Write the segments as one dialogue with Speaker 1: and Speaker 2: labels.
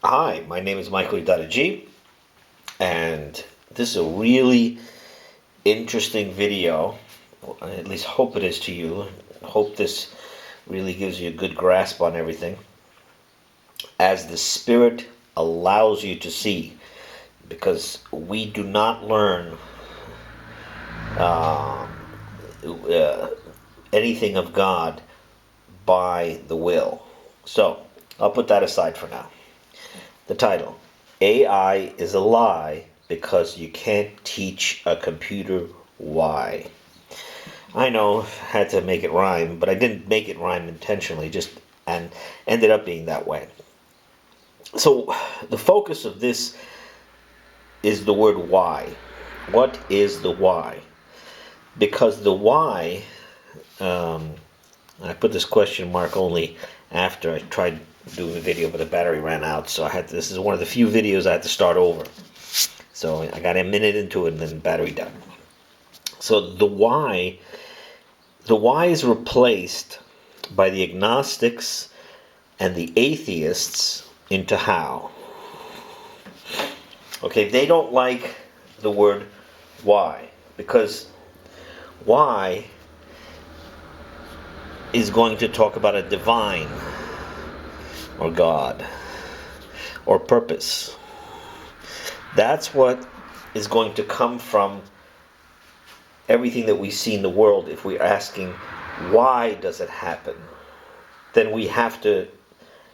Speaker 1: Hi, my name is Michael G, and this is a really interesting video. I at least hope it is to you. Hope this really gives you a good grasp on everything as the Spirit allows you to see, because we do not learn uh, uh, anything of God by the will. So, I'll put that aside for now. The title: AI is a lie because you can't teach a computer why. I know, had to make it rhyme, but I didn't make it rhyme intentionally, just and ended up being that way. So the focus of this is the word why. What is the why? Because the why, I put this question mark only after I tried doing a video, but the battery ran out, so this is one of the few videos I had to start over. So I got a minute into it and then the battery died. So the why is replaced by the agnostics and the atheists into how. Okay, they don't like the word why, because why is going to talk about a divine or God or purpose. That's what is going to come from everything that we see in the world. If we're asking why does it happen, then we have to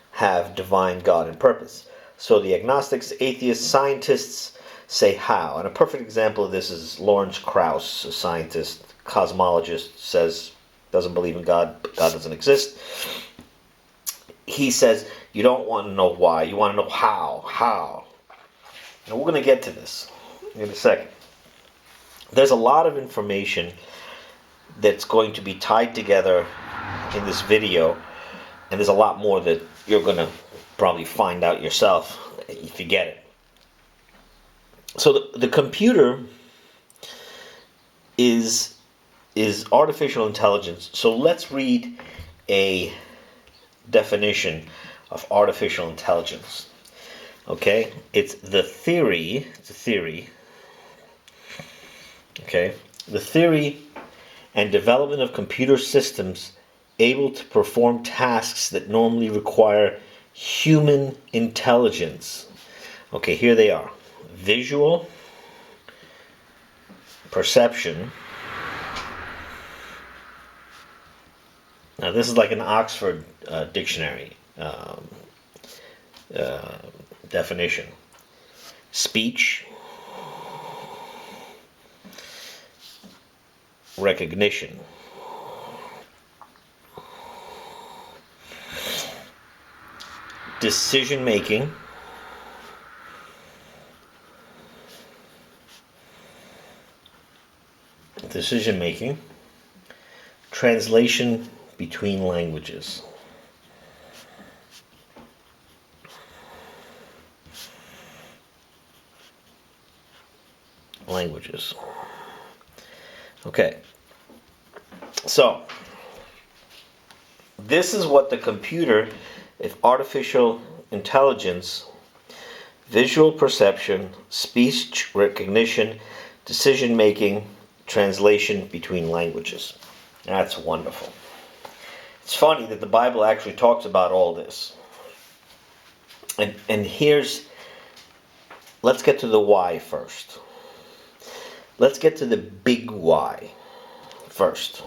Speaker 1: have divine God and purpose. So the agnostics, atheists, scientists say how. And a perfect example of this is Lawrence Krauss, a scientist, cosmologist, doesn't believe in God, God doesn't exist. He says you don't want to know why, you want to know how. And we're going to get to this in a second. There's a lot of information that's going to be tied together in this video, and there's a lot more that you're going to probably find out yourself if you get it. So the computer is artificial intelligence. So let's read a definition of artificial intelligence. Okay, it's a theory. Okay, the theory and development of computer systems able to perform tasks that normally require human intelligence. Okay, here they are: visual, perception. Now this is like an Oxford dictionary definition. Speech, recognition, decision making, translation between languages. Okay. So, this is what the computer, if artificial intelligence, visual perception, speech recognition, decision making, translation between languages. That's wonderful. It's funny that the Bible actually talks about all this. And let's get to the why first. Let's get to the big why first.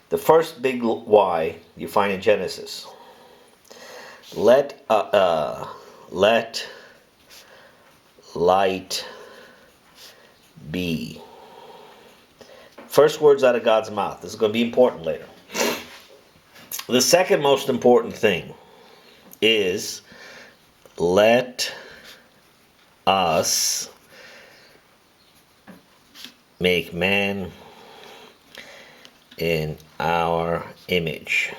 Speaker 1: The first big why you find in Genesis. Let light be. First words out of God's mouth. This is going to be important later. The second most important thing is let us make man in our image.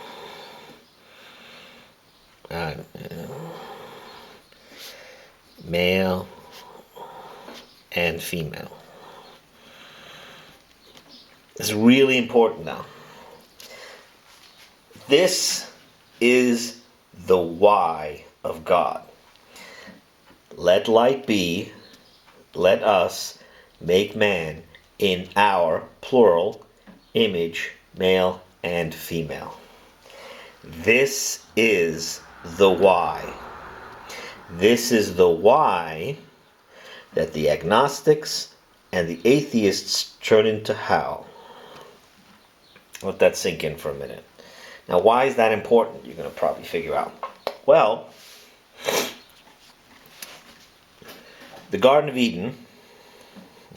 Speaker 1: Male and female. It's really important now. This is the why of God. Let light be, let us make man in our, plural, image, male and female. This is the why. This is the why that the agnostics and the atheists turn into how. Let that sink in for a minute. Now, why is that important? You're going to probably figure out. Well, the Garden of Eden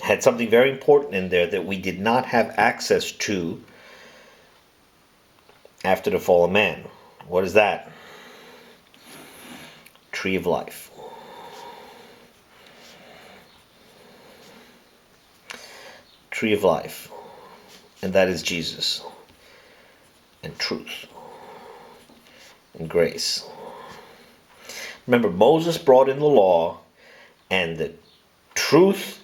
Speaker 1: had something very important in there that we did not have access to after the fall of man. What is that? Tree of life. Tree of life. And that is Jesus. And truth. And grace. Remember, Moses brought in the law, and the truth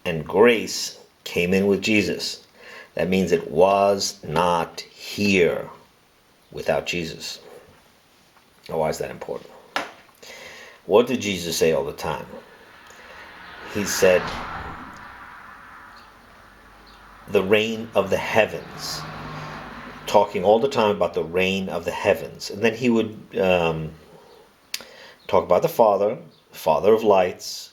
Speaker 1: and grace came in with Jesus. That means it was not here without Jesus. Now, why is that important? What did Jesus say all the time? He said, the reign of the heavens. Talking all the time about the reign of the heavens. And then he would talk about the Father of lights,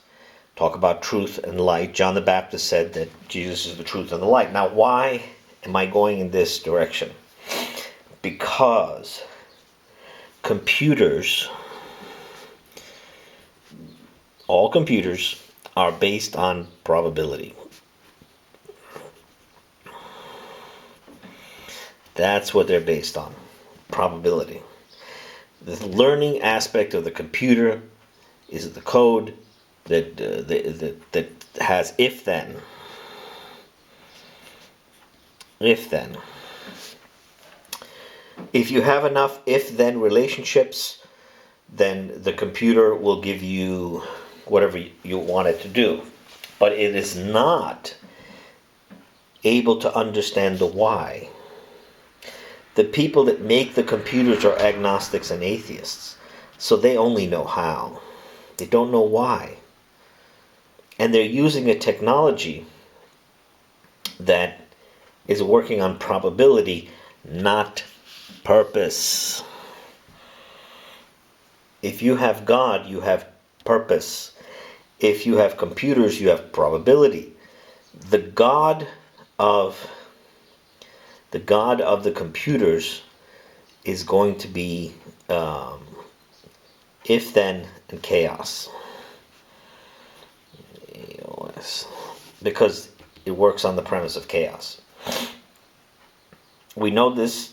Speaker 1: talk about truth and light. John the Baptist said that Jesus is the truth and the light. Now, why am I going in this direction? Because computers, all computers, are based on probability. That's what they're based on, probability. The learning aspect of the computer is the code that has if-then. If-then. If you have enough if-then relationships, then the computer will give you whatever you want it to do. But it is not able to understand the why. The people that make the computers are agnostics and atheists. So they only know how. They don't know why. And they're using a technology that is working on probability, not purpose. If you have God, you have purpose. If you have computers, you have probability. The God of the computers is going to be if, then, and chaos. Because it works on the premise of chaos. We know this.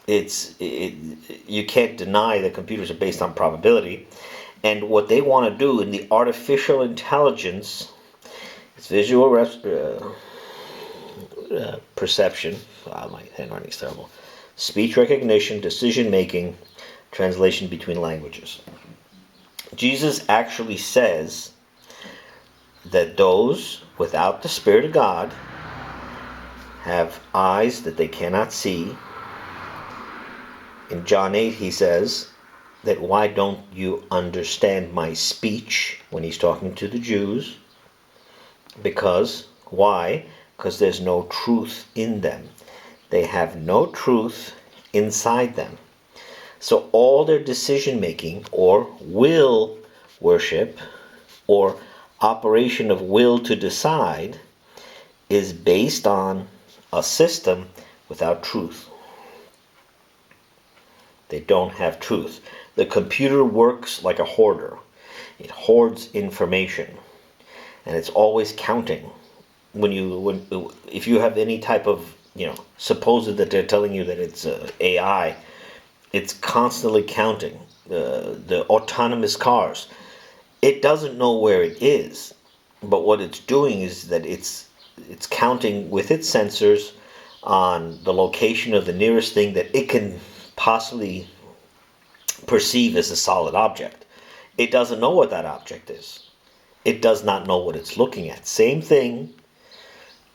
Speaker 1: You can't deny that computers are based on probability. And what they want to do in the artificial intelligence is visual perception. My handwriting's terrible. Speech recognition, decision making, translation between languages. Jesus actually says that those without the Spirit of God have eyes that they cannot see. In John 8 he says that why don't you understand my speech, when he's talking to the Jews? Because, why? Because there's no truth in them. They have no truth inside them. So all their decision making, or will worship, or operation of will to decide, is based on a system without truth. They don't have truth. The computer works like a hoarder. It hoards information, and it's always counting. If you have any type of, supposed that they're telling you that it's AI, it's constantly counting. The autonomous cars, it doesn't know where it is, but what it's doing is that it's counting with its sensors on the location of the nearest thing that it can possibly perceive as a solid object. It doesn't know what that object is. It does not know what it's looking at. Same thing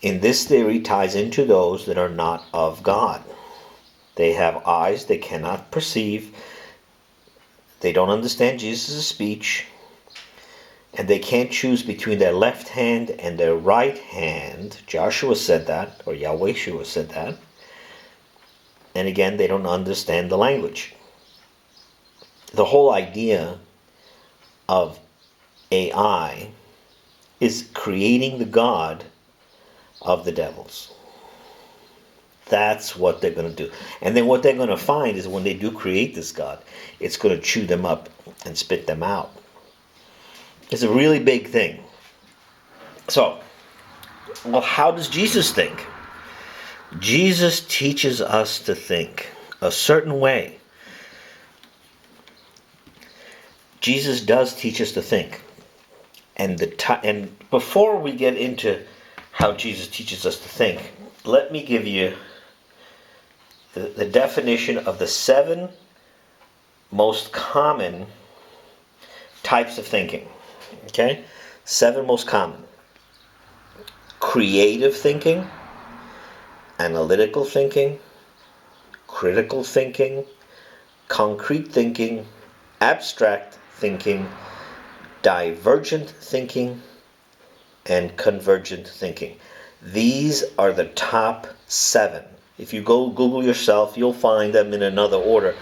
Speaker 1: in this theory ties into those that are not of God. They have eyes they cannot perceive. They don't understand Jesus' speech, and they can't choose between their left hand and their right hand. Joshua said that, or Yahweh said that. And again, they don't understand the language. The whole idea of AI is creating the God of the devils. That's what they're going to do. And then what they're going to find is when they do create this God, it's going to chew them up and spit them out. It's a really big thing. So, well, how does Jesus think? Jesus teaches us to think a certain way. Jesus does teach us to think. And before we get into how Jesus teaches us to think, let me give you the definition of the 7 most common types of thinking. Okay? 7 most common. Creative thinking, analytical thinking, critical thinking, concrete thinking, abstract thinking, divergent thinking, and convergent thinking. These are the top 7. If you go Google yourself, you'll find them in another order.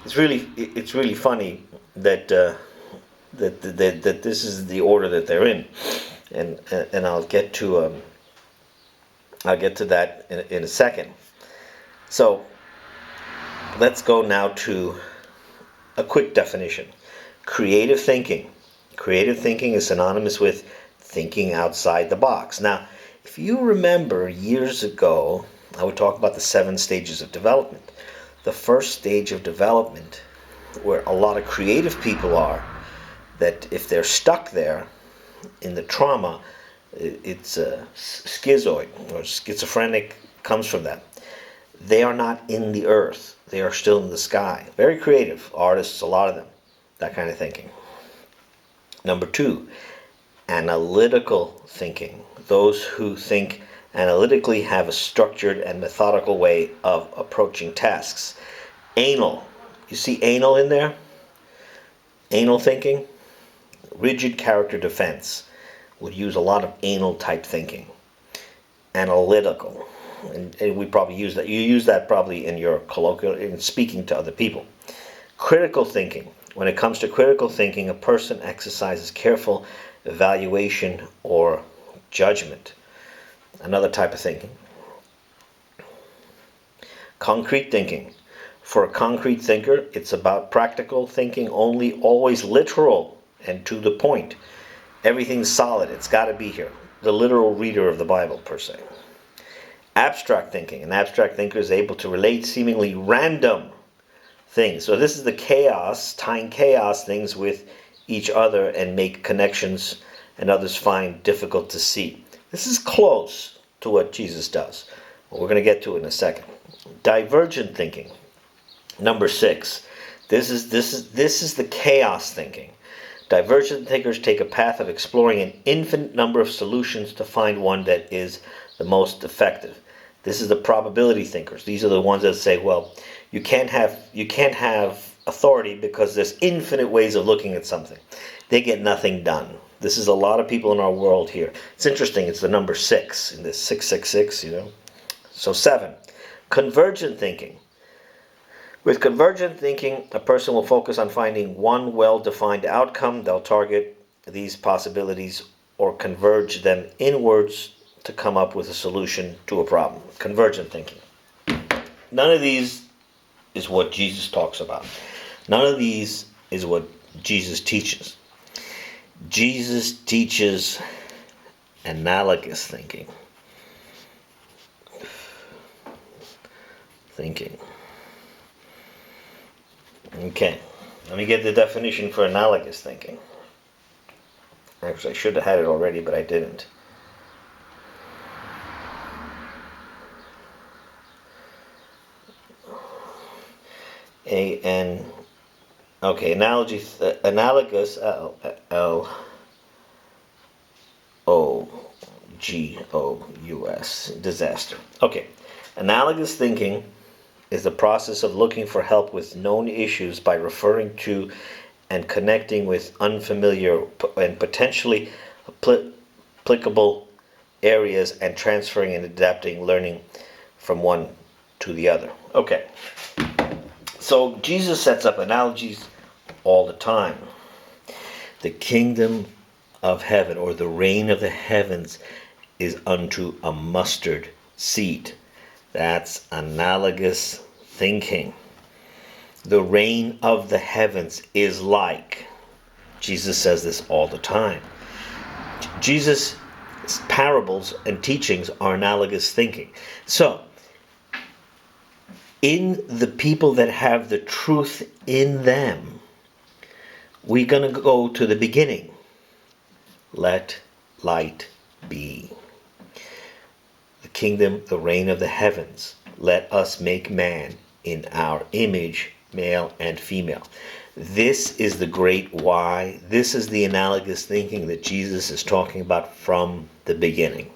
Speaker 1: It's really funny that that this is the order that they're in, and I'll get to that in a second. So let's go now to a quick definition. Creative thinking. Creative thinking is synonymous with thinking outside the box. Now, if you remember years ago, I would talk about the 7 stages of development. The first stage of development, where a lot of creative people are, that if they're stuck there in the trauma, it's schizoid or schizophrenic comes from that. They are not in the earth. They are still in the sky. Very creative artists, a lot of them. That kind of thinking. Number 2, analytical thinking. Those who think analytically have a structured and methodical way of approaching tasks. Anal. You see anal in there? Anal thinking. Rigid character defense. Would use a lot of anal type thinking. Analytical. And we probably use that. You use that probably in your colloquial, in speaking to other people. Critical thinking. When it comes to critical thinking, a person exercises careful evaluation or judgment. Another type of thinking. Concrete thinking. For a concrete thinker, it's about practical thinking only, always literal and to the point. Everything's solid. It's got to be here. The literal reader of the Bible, per se. Abstract thinking. An abstract thinker is able to relate seemingly random things. So this is the chaos, tying chaos things with each other and make connections and others find difficult to see. This is close to what Jesus does. Well, we're going to get to it in a second. Divergent thinking. Number 6. This is the chaos thinking. Divergent thinkers take a path of exploring an infinite number of solutions to find one that is the most effective. This is the probability thinkers. These are the ones that say, well, you can't have authority because there's infinite ways of looking at something. They get nothing done. This is a lot of people in our world here. It's interesting. It's the number 6 in this 666, So 7. Convergent thinking. With convergent thinking, a person will focus on finding one well-defined outcome. They'll target these possibilities or converge them inwards to come up with a solution to a problem. Convergent thinking. None of these is what Jesus talks about. None of these is what Jesus teaches. Jesus teaches analogous thinking. Okay, let me get the definition for analogous thinking. Actually, I should have had it already, but I didn't. Analogous, L-O-G-O-U-S, disaster. Okay, analogous thinking is the process of looking for help with known issues by referring to and connecting with unfamiliar and potentially applicable areas and transferring and adapting, learning from one to the other. Okay. So Jesus sets up analogies all the time. The kingdom of heaven, or the reign of the heavens, is unto a mustard seed. That's analogous thinking. The reign of the heavens is like. Jesus says this all the time. Jesus' parables and teachings are analogous thinking. So, in the people that have the truth in them, we're going to go to the beginning. Let light be. The kingdom, the reign of the heavens. Let us make man in our image, male and female. This is the great why. This is the analogous thinking that Jesus is talking about from the beginning.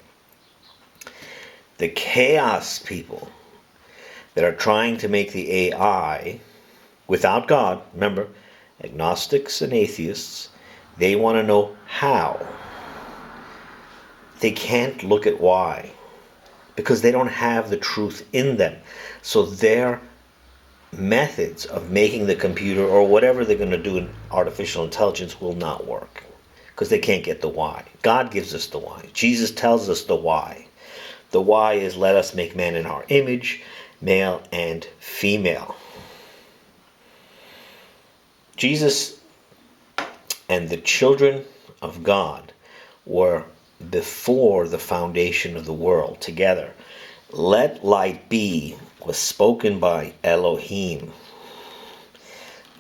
Speaker 1: The chaos people that are trying to make the AI without God, remember, agnostics and atheists, they want to know how. They can't look at why, because they don't have the truth in them. So their methods of making the computer or whatever they're going to do in artificial intelligence will not work, because they can't get the why. God gives us the why. Jesus tells us the why. The why is, let us make man in our image, male and female. Jesus and the children of God were before the foundation of the world together. Let light be was spoken by Elohim.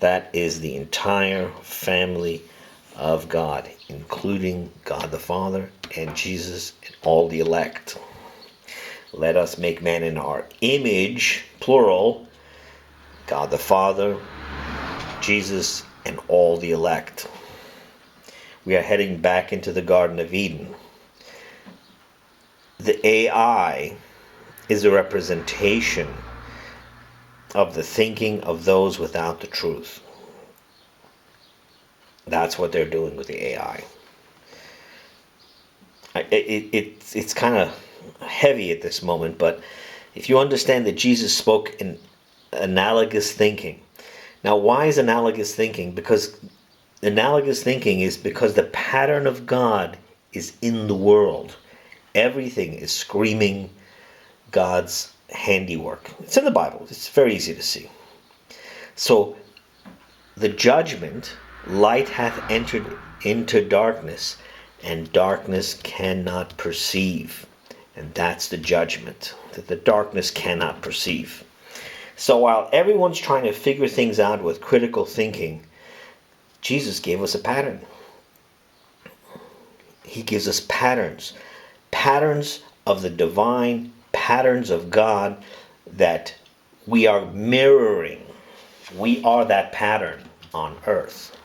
Speaker 1: That is the entire family of God, including God the Father and Jesus and all the elect. Let us make man in our image, plural, God the Father, Jesus, and all the elect. We are heading back into the Garden of Eden. The AI is a representation of the thinking of those without the truth. That's what they're doing with the AI. It's kind of heavy at this moment, but if you understand that Jesus spoke in analogous thinking. Now, why is analogous thinking? Because analogous thinking is because the pattern of God is in the world. Everything is screaming God's handiwork. It's in the Bible. It's very easy to see. So, the judgment, light hath entered into darkness, and darkness cannot perceive. And that's the judgment, that the darkness cannot perceive. So while everyone's trying to figure things out with critical thinking, Jesus gave us a pattern. He gives us patterns. Patterns of the divine, patterns of God that we are mirroring. We are that pattern on earth.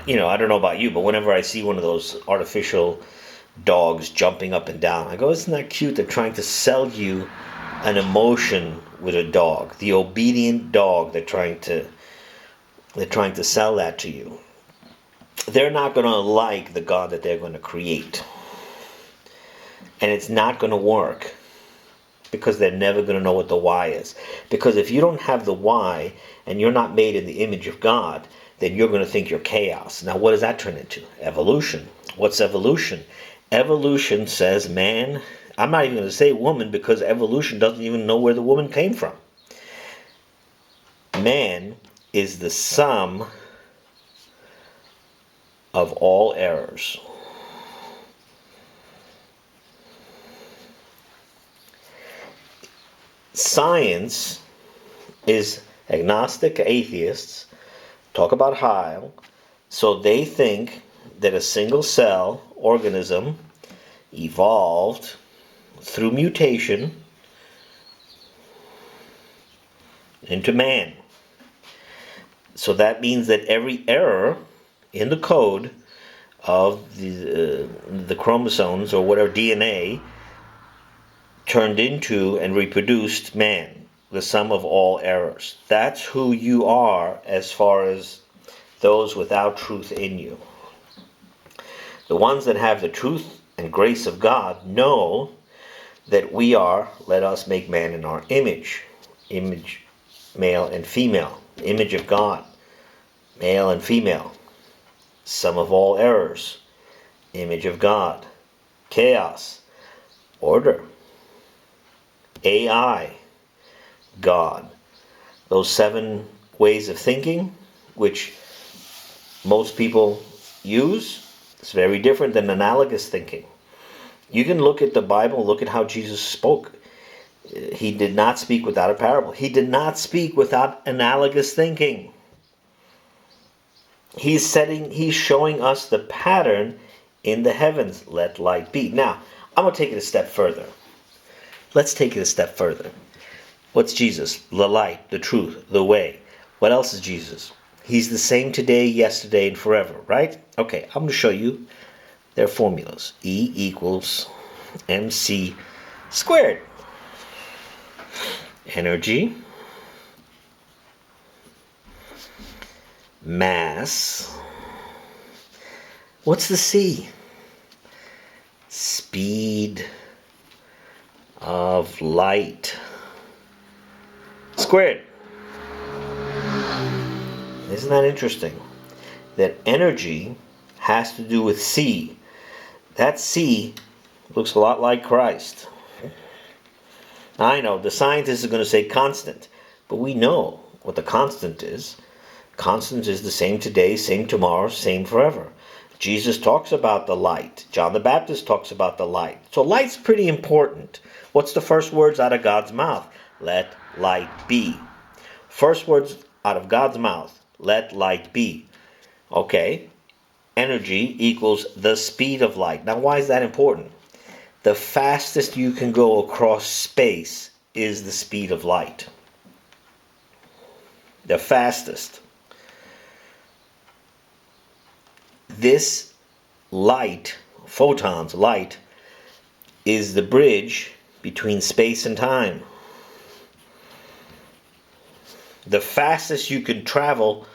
Speaker 1: You know, I don't know about you, but whenever I see one of those artificial dogs jumping up and down, I go, isn't that cute? They're trying to sell you an emotion with a dog. The obedient dog, they're trying to sell that to you. They're not going to like the God that they're going to create. And it's not going to work, because they're never going to know what the why is. Because if you don't have the why and you're not made in the image of God, then you're going to think you're chaos. Now, what does that turn into? Evolution. What's evolution? Evolution says man, I'm not even going to say woman, because evolution doesn't even know where the woman came from. Man is the sum of all errors. Science is agnostic, atheists talk about Heil, so they think that a single cell organism evolved through mutation into man. So that means that every error in the code of the chromosomes or whatever DNA turned into and reproduced man. the sum of all errors. That's who you are as far as those without truth in you. The ones that have the truth and grace of God know that we are, let us make man in our image. Image, male and female. Image of God, male and female. Sum of all errors. Image of God. Chaos. Order. AI. God. Those 7 ways of thinking, which most people use, it's very different than analogous thinking. You can look at the Bible, look at how Jesus spoke. He did not speak without a parable. He did not speak without analogous thinking. He's showing us the pattern in the heavens. Let light be. Now, I'm going to take it a step further. Let's take it a step further. What's Jesus? The light, the truth, the way. What else is Jesus? He's the same today, yesterday, and forever, right? Okay, I'm going to show you their formulas. E equals mc squared. Energy, mass. What's the C? Speed of light squared. Isn't that interesting? That energy has to do with C. That C looks a lot like Christ. I know the scientists are going to say constant, but we know what the constant is. Constant is the same today, same tomorrow, same forever. Jesus talks about the light. John the Baptist talks about the light. So light's pretty important. What's the first words out of God's mouth? Let light be. First words out of God's mouth. Let light be. Okay. Energy equals the speed of light. Now, why is that important? The fastest you can go across space is the speed of light. The fastest. This light, photons, light, is the bridge between space and time. The fastest you can travel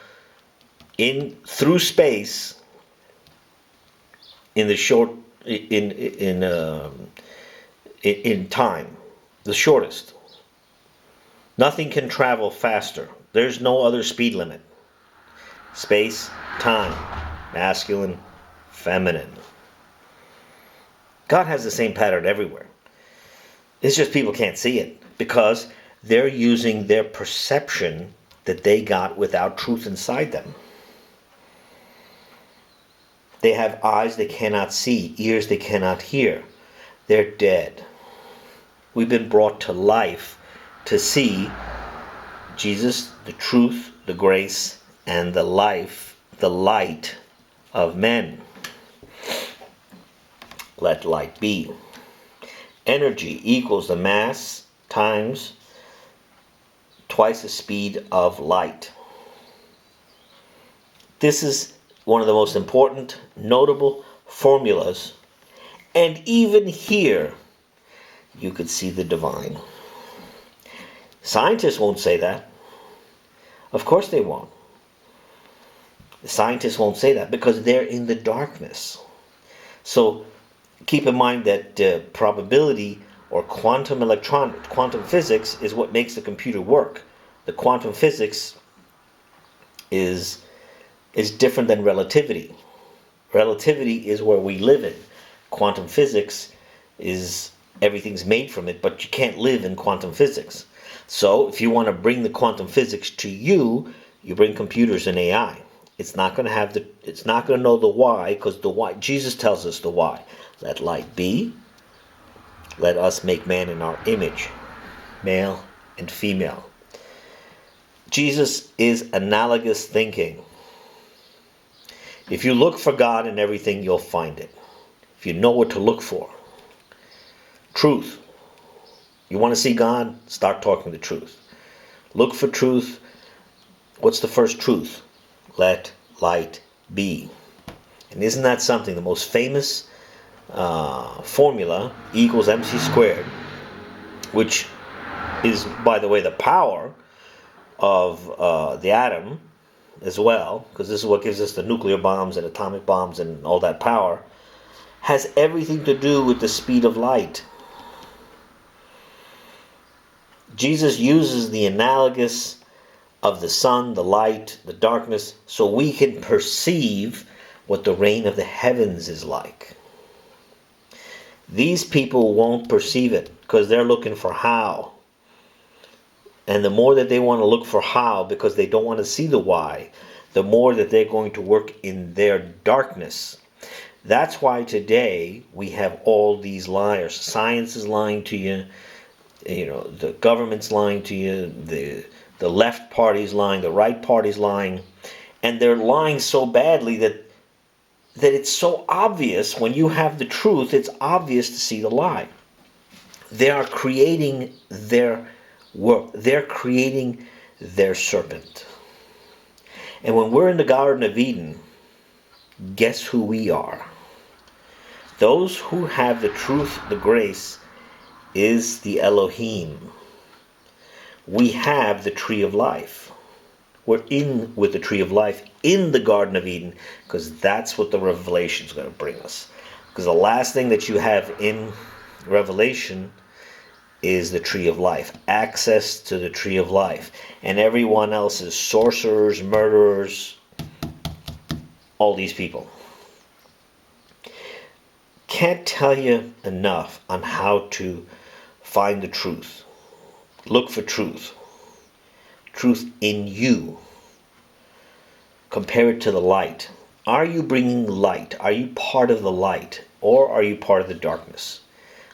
Speaker 1: through space in the short in time, the shortest. Nothing can travel faster. There's no other speed limit. Space, time, masculine, feminine. God has the same pattern everywhere. It's just people can't see it because they're using their perception that they got without truth inside them. They have eyes they cannot see, ears they cannot hear. They're dead. We've been brought to life to see Jesus, the truth, the grace, and the life, the light of men. Let light be. Energy equals the mass times twice the speed of light. This is one of the most important, notable formulas. And even here, you could see the divine. Scientists won't say that. Of course they won't. The scientists won't say that because they're in the darkness. So keep in mind that probability or quantum physics is what makes the computer work. The quantum physics is different than relativity. Relativity is where we live in. Quantum physics is everything's made from it, but you can't live in quantum physics. So if you want to bring the quantum physics to you, you bring computers and AI. It's not going to know the why, because the why, Jesus tells us the why. Let light be. Let us make man in our image, male and female. Jesus is analogous thinking. If you look for God in everything, you'll find it. If you know what to look for. Truth. You want to see God? Start talking the truth. Look for truth. What's the first truth? Let light be. And isn't that something? The most famous formula, E equals mc squared, which is, by the way, the power of the atom as well, because this is what gives us the nuclear bombs and atomic bombs and all that power, has everything to do with the speed of light. Jesus uses the analogous of the sun, the light, the darkness, so we can perceive what the reign of the heavens is like. These people won't perceive it because they're looking for how. And the more that they want to look for how, because they don't want to see the why, the more that they're going to work in their darkness. That's why today we have all these liars. Science is lying to you. The government's lying to you. The left party's lying. The right party's lying. And they're lying so badly that it's so obvious. When you have the truth, it's obvious to see the lie. They are creating their work. They're creating their serpent. And when we're in the Garden of Eden, guess who we are? Those who have the truth, the grace, is the Elohim. We have the tree of life. We're in with the tree of life in the Garden of Eden, because that's what the Revelation is going to bring us. Because the last thing that you have in Revelation is the tree of life, access to the tree of life. And everyone else is sorcerers, murderers, all these people. Can't tell you enough on how to find the truth. Look for truth. Truth in you. Compare it to the light. Are you bringing light? Are you part of the light? Or are you part of the darkness?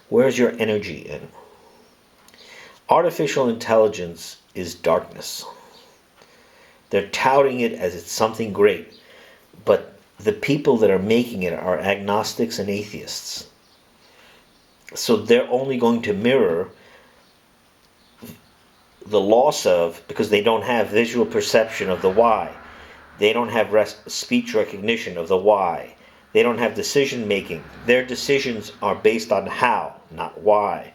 Speaker 1: Where's your energy in? Artificial intelligence is darkness. They're touting it as it's something great. But the people that are making it are agnostics and atheists. So they're only going to mirror the loss of, because they don't have visual perception of the why. They don't have speech recognition of the why. They don't have decision making. Their decisions are based on how, not why.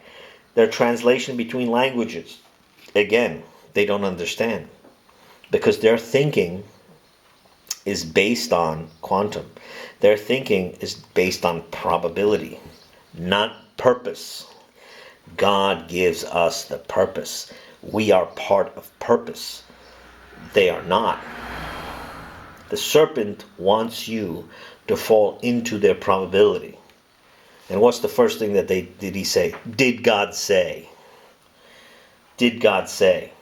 Speaker 1: Their translation between languages, again, they don't understand. Because their thinking is based on quantum. Their thinking is based on probability, not purpose. God gives us the purpose. We are part of purpose. They are not. The serpent wants you to fall into their probability. And what's the first thing that did he say? Did God say? Did God say?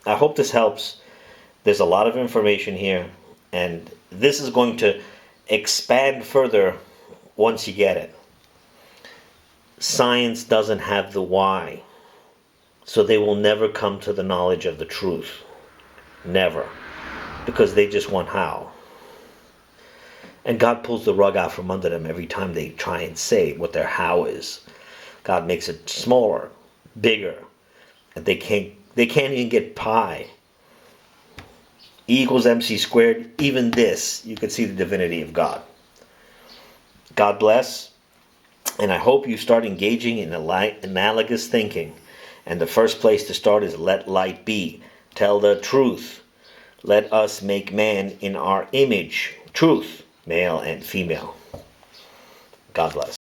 Speaker 1: I hope this helps. There's a lot of information here, and this is going to expand further once you get it. Science doesn't have the why, so they will never come to the knowledge of the truth. Never. Because they just want how. And God pulls the rug out from under them every time they try and say what their how is. God makes it smaller, bigger, and they can't even get pi. E equals mc squared. Even this, you can see the divinity of God. God bless. And I hope you start engaging in analogous thinking. And the first place to start is let light be. Tell the truth. Let us make man in our image. Truth, male and female. God bless.